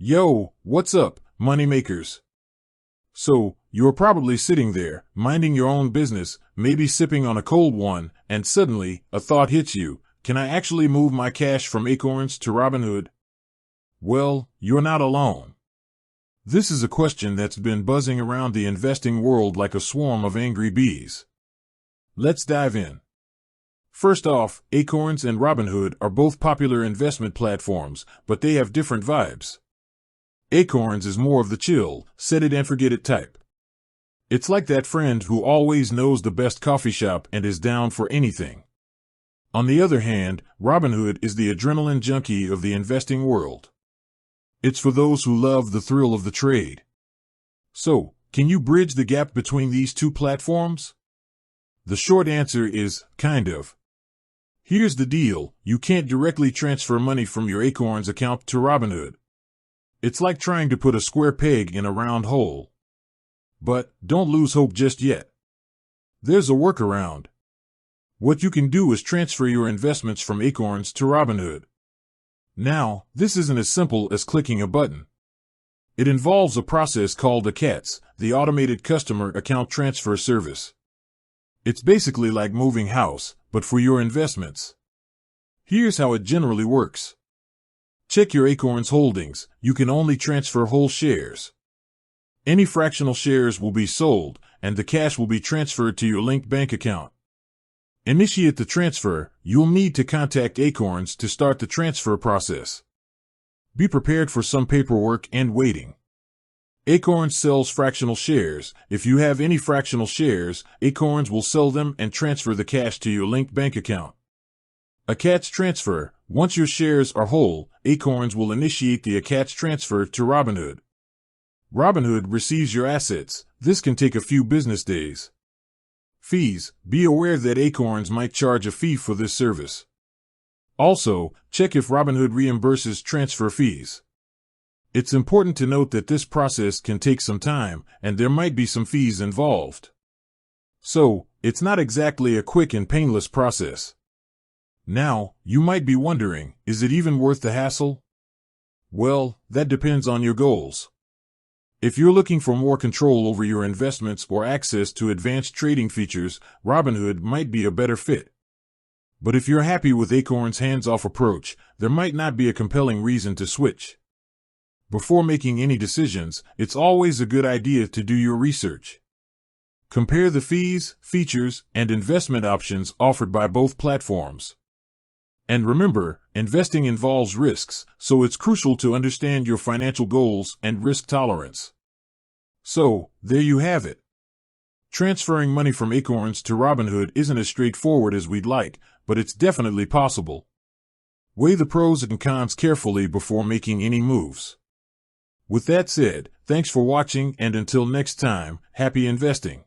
Yo, what's up, moneymakers? So, you're probably sitting there, minding your own business, maybe sipping on a cold one, and suddenly, a thought hits you. Can I actually move my cash from Acorns to Robinhood? Well, you're not alone. This is a question that's been buzzing around the investing world like a swarm of angry bees. Let's dive in. First off, Acorns and Robinhood are both popular investment platforms, but they have different vibes. Acorns is more of the chill, set it and forget it type. It's like that friend who always knows the best coffee shop and is down for anything. On the other hand, Robinhood is the adrenaline junkie of the investing world. It's for those who love the thrill of the trade. So, can you bridge the gap between these two platforms? The short answer is, kind of. Here's the deal, you can't directly transfer money from your Acorns account to Robinhood. It's like trying to put a square peg in a round hole. But don't lose hope just yet. There's a workaround. What you can do is transfer your investments from Acorns to Robinhood. Now, this isn't as simple as clicking a button. It involves a process called a CATS, the Automated Customer Account Transfer Service. It's basically like moving house, but for your investments. Here's how it generally works. Check your Acorns holdings. You can only transfer whole shares. Any fractional shares will be sold, and the cash will be transferred to your linked bank account. Initiate the transfer. You'll need to contact Acorns to start the transfer process. Be prepared for some paperwork and waiting. Acorns sells fractional shares. If you have any fractional shares, Acorns will sell them and transfer the cash to your linked bank account. A CATS transfer. Once your shares are whole, Acorns will initiate the CATS transfer to Robinhood. Robinhood receives your assets. This can take a few business days. Fees. Be aware that Acorns might charge a fee for this service. Also, check if Robinhood reimburses transfer fees. It's important to note that this process can take some time, and there might be some fees involved. So, it's not exactly a quick and painless process. Now, you might be wondering, is it even worth the hassle? Well, that depends on your goals. If you're looking for more control over your investments or access to advanced trading features, Robinhood might be a better fit. But if you're happy with Acorns' hands-off approach, there might not be a compelling reason to switch. Before making any decisions, it's always a good idea to do your research. Compare the fees, features, and investment options offered by both platforms. And remember, investing involves risks, so it's crucial to understand your financial goals and risk tolerance. So, there you have it. Transferring money from Acorns to Robinhood isn't as straightforward as we'd like, but it's definitely possible. Weigh the pros and cons carefully before making any moves. With that said, thanks for watching, and until next time, happy investing.